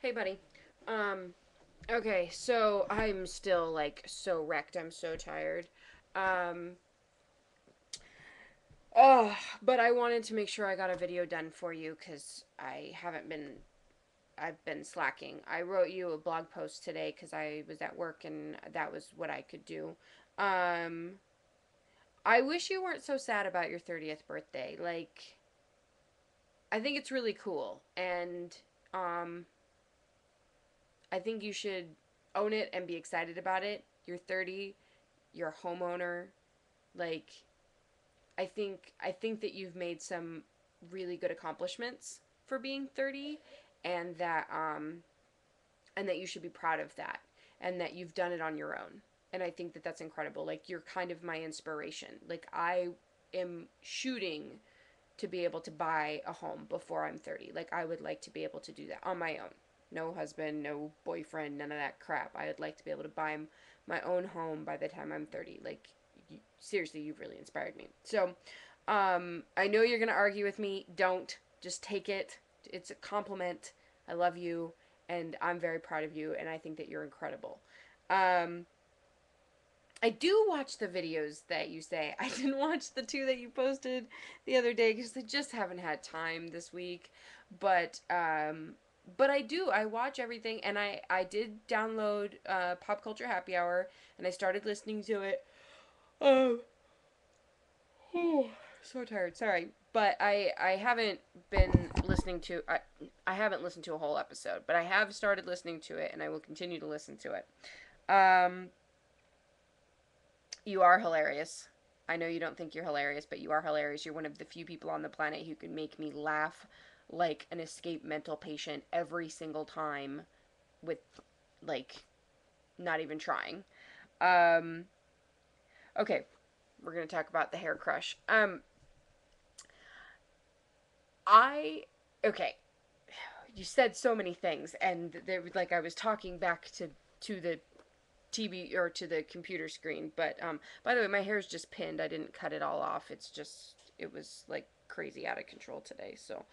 Hey, buddy. Um, okay, so I'm still like so wrecked. I'm so tired. Um, oh, but I wanted to make sure I got a video done for you because I've been slacking. I wrote you a blog post today because I was at work and that was what I could do. Um, I wish you weren't so sad about your 30th birthday. Like, I think it's really cool. And, um, I think you should own it and be excited about it. You're 30, you're a homeowner. Like I think that you've made some really good accomplishments for being 30 and that you should be proud of that and that you've done it on your own. And I think that that's incredible. Like you're kind of my inspiration. Like I am shooting to be able to buy a home before I'm 30. Like I would like to be able to do that on my own. No husband, no boyfriend, none of that crap. I would like to be able to buy my own home by the time I'm 30. Like seriously, you've really inspired me. So, I know you're going to argue with me. Don't. Just take it. It's a compliment. I love you and I'm very proud of you and I think that you're incredible. Um, I do watch the videos that you say. I didn't watch the two that you posted the other day because I just haven't had time this week. But but I do. I watch everything, and I did download Pop Culture Happy Hour, and I started listening to it. Um, oh, so tired. Sorry, but I haven't been listening to I haven't listened to a whole episode, but I have started listening to it, and I will continue to listen to it. Um, You are hilarious. I know you don't think you're hilarious, but you are hilarious. You're one of the few people on the planet who can make me laugh like an escaped mental patient every single time with like not even trying. Um okay, we're going to talk about the hair crush. I okay, you said so many things and there like I was talking back to the TV or to the computer screen. But by the way, my hair is just pinned. I didn't cut it all off. It was like crazy out of control today, so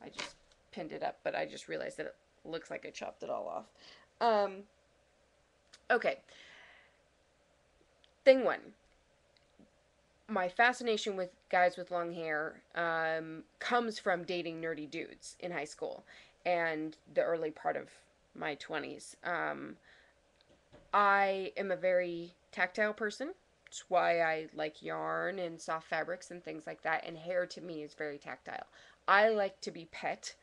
I just pinned it up. But I just realized that it looks like I chopped it all off. Um, okay, thing one. My fascination with guys with long hair comes from dating nerdy dudes in high school and the early part of my 20s. I am a very tactile person. It's why I like yarn and soft fabrics and things like that. And hair to me is very tactile. I like to be pet,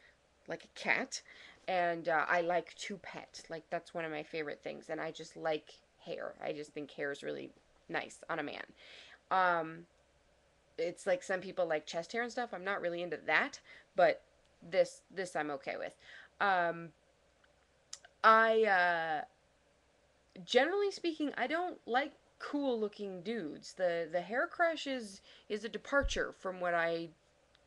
like a cat, and I like to pet. Like that's one of my favorite things. And I just like hair. I just think hair is really nice on a man. Um, it's like some people like chest hair and stuff. I'm not really into that, but this I'm okay with. Um, I generally speaking, I don't like cool looking dudes. The hair crush is a departure from what I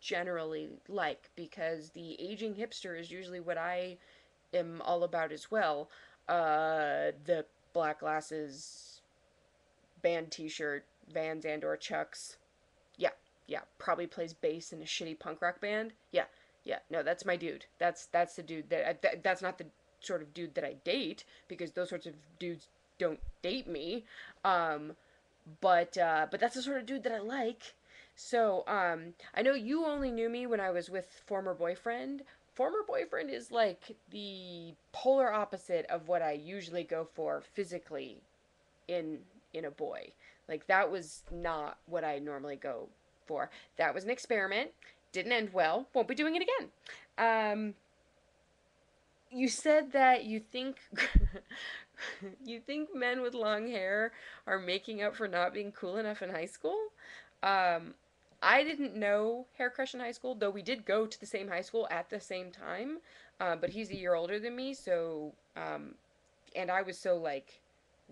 generally like because the aging hipster is usually what I am all about as well. The black glasses, band T-shirt, Vans and or Chucks. Yeah, yeah. Probably plays bass in a shitty punk rock band. Yeah, yeah. No, that's my dude. That's the dude that's not the sort of dude that I date because those sorts of dudes don't date me. Um, but that's the sort of dude that I like. So I know you only knew me when I was with former boyfriend. Former boyfriend is like the polar opposite of what I usually go for physically in in a boy. Like that was not what I normally go for. That was an experiment. Didn't end well. Won't be doing it again. Um, you said that you think you think men with long hair are making up for not being cool enough in high school. Um, I didn't know Hair Crush in high school, though we did go to the same high school at the same time. But he's a year older than me, so and I was so like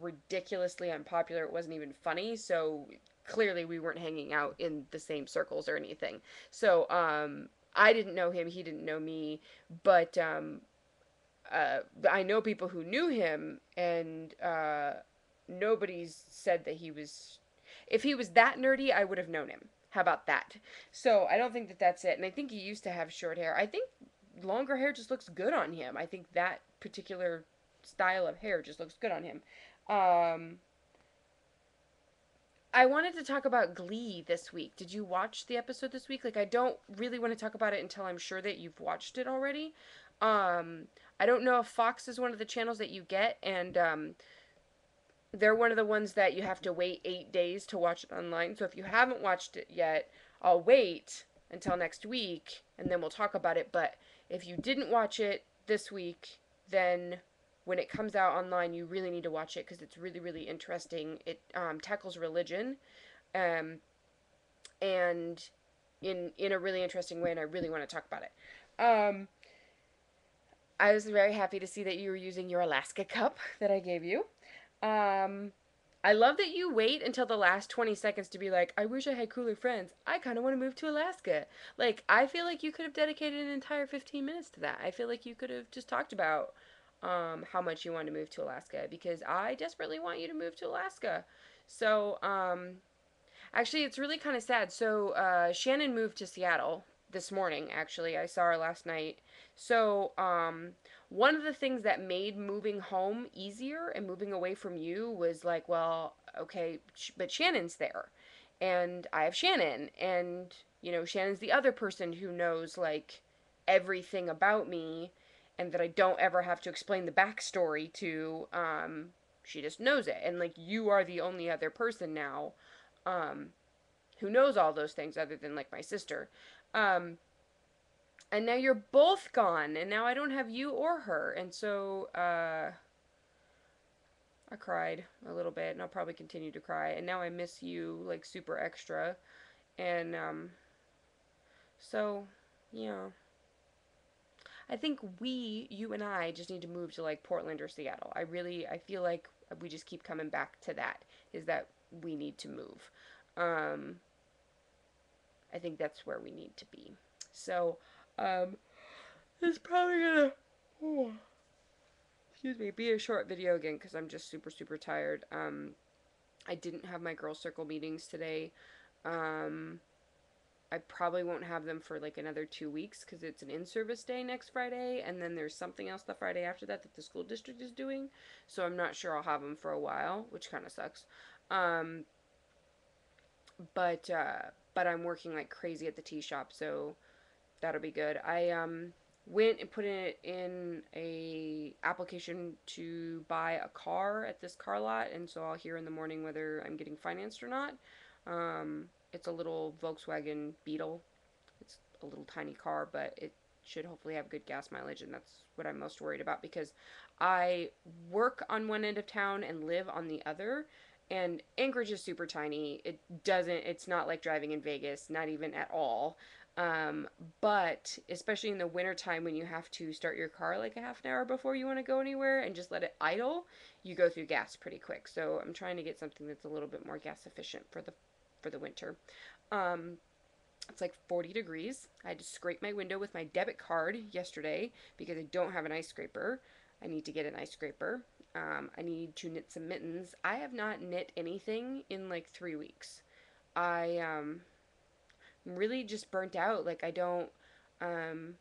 ridiculously unpopular. It wasn't even funny. So clearly we weren't hanging out in the same circles or anything. So I didn't know him. He didn't know me. But I know people who knew him, and nobody's said that he was. If he was that nerdy, I would have known him. How about that? So I don't think that that's it. And I think he used to have short hair. I think longer hair just looks good on him. I think that particular style of hair just looks good on him. Um, I wanted to talk about Glee this week. Did you watch the episode this week? Like, I don't really want to talk about it until I'm sure that you've watched it already. Um, I don't know if Fox is one of the channels that you get, and they're one of the ones that you have to wait 8 days to watch it online. So if you haven't watched it yet, I'll wait until next week and then we'll talk about it. But if you didn't watch it this week, then when it comes out online, you really need to watch it because it's really, really interesting. It tackles religion, um, and in a really interesting way, and I really want to talk about it. Um, I was very happy to see that you were using your Alaska cup that I gave you. Um, I love that you wait until the last 20 seconds to be like, I wish I had cooler friends. I kind of want to move to Alaska. Like, I feel like you could have dedicated an entire 15 minutes to that. I feel like you could have just talked about how much you want to move to Alaska because I desperately want you to move to Alaska. So, actually, it's really kind of sad. So, Shannon moved to Seattle this morning, actually. I saw her last night. So, one of the things that made moving home easier and moving away from you was like, well, okay, but Shannon's there. And I have Shannon. And, Shannon's the other person who knows, like, everything about me and that I don't ever have to explain the backstory to. She just knows it. And, like, you are the only other person now um, who knows all those things other than like my sister. Um, and now you're both gone, and now I don't have you or her, and so I cried a little bit, and I'll probably continue to cry. And now I miss you like super extra, and so yeah, I think you and I, just need to move to like Portland or Seattle. I feel like we just keep coming back to that. Is that we need to move. Um, I think that's where we need to be. So, um, it's probably gonna, oh, excuse me, be a short video again because I'm just super, super tired. I didn't have my girl circle meetings today. Um, I probably won't have them for like another 2 weeks because it's an in-service day next Friday, and then there's something else the Friday after that that the school district is doing. So I'm not sure I'll have them for a while, which kind of sucks. Um, but I'm working like crazy at the tea shop, so that'll be good. I went and put it in a application to buy a car at this car lot, and so I'll hear in the morning whether I'm getting financed or not. It's a little Volkswagen Beetle. It's a little tiny car, but it should hopefully have good gas mileage, and that's what I'm most worried about because I work on one end of town and live on the other. And Anchorage is super tiny. It's not like driving in Vegas, not even at all. Um, but especially in the wintertime when you have to start your car like a half an hour before you want to go anywhere and just let it idle, you go through gas pretty quick. So I'm trying to get something that's a little bit more gas efficient for the winter. Um, it's like 40 degrees. I had to scrape my window with my debit card yesterday because I don't have an ice scraper. I need to get an ice scraper. I need to knit some mittens. I have not knit anything in like 3 weeks. I'm really just burnt out. Like um,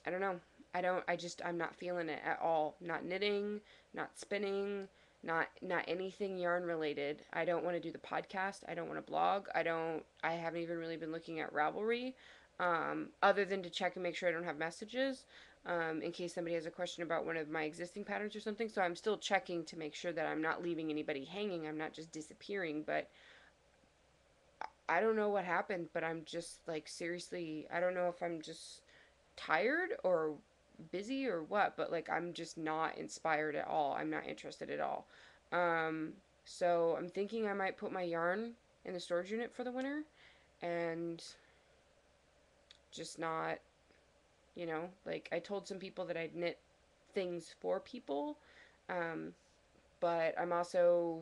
I don't know. I'm not feeling it at all. Not knitting, not spinning, not anything yarn related. I don't want to do the podcast. I don't want to blog. I haven't even really been looking at Ravelry, other than to check and make sure I don't have messages, in case somebody has a question about one of my existing patterns or something. So I'm still checking to make sure that I'm not leaving anybody hanging. I'm not just disappearing, but I don't know what happened, but I'm just like seriously, I don't know if I'm just tired or busy or what, but like I'm just not inspired at all. I'm not interested at all. Um, so I'm thinking I might put my yarn in the storage unit for the winter and just not, like I told some people that I'd knit things for people, um, but I'm also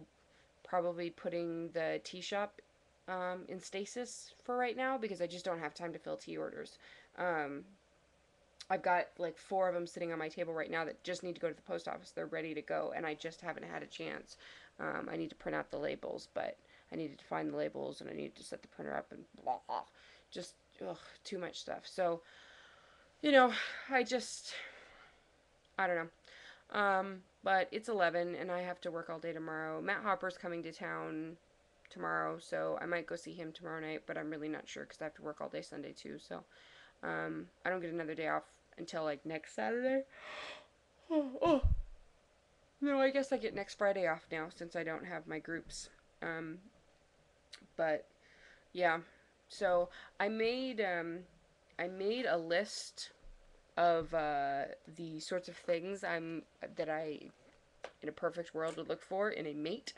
probably putting the tea shop in stasis for right now because I just don't have time to fill tea orders. Um, I've got like four of them sitting on my table right now that just need to go to the post office. They're ready to go, and I just haven't had a chance. I need to print out the labels, but I needed to find the labels, and I needed to set the printer up, and blah, blah. Just ugh, too much stuff. So you know, I just, I don't know. But it's 11 and I have to work all day tomorrow. Matt Hopper's coming to town tomorrow, so I might go see him tomorrow night, but I'm really not sure because I have to work all day Sunday too. So, I don't get another day off until like next Saturday. Oh, no, I guess I get next Friday off now since I don't have my groups. Um, but yeah, so I made um, I made a list of the sorts of things that I in a perfect world would look for in a mate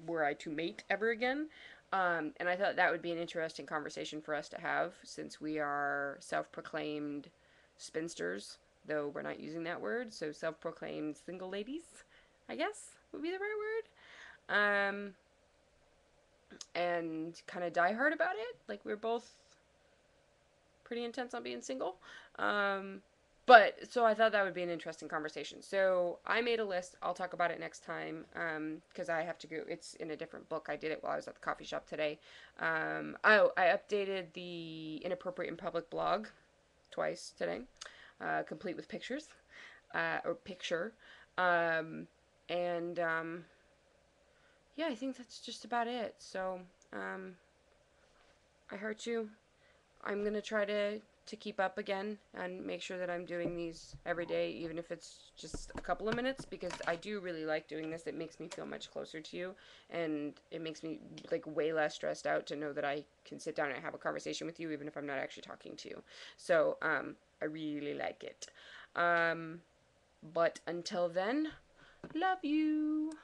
were I to mate ever again. And I thought that would be an interesting conversation for us to have since we are self proclaimed spinsters, though we're not using that word. So self proclaimed single ladies, I guess would be the right word. And kind of die hard about it. Like we're both pretty intense on being single. Um, but so I thought that would be an interesting conversation. So I made a list. I'll talk about it next time because I have to go. It's in a different book. I did it while I was at the coffee shop today. I updated the Inappropriate in Public blog twice today, complete with pictures or picture. Um, and yeah, I think that's just about it. So um, I heard you. I'm gonna try to keep up again and make sure that I'm doing these every day, even if it's just a couple of minutes, because I do really like doing this. It makes me feel much closer to you, and it makes me like way less stressed out to know that I can sit down and have a conversation with you, even if I'm not actually talking to you. So I really like it. But until then, love you.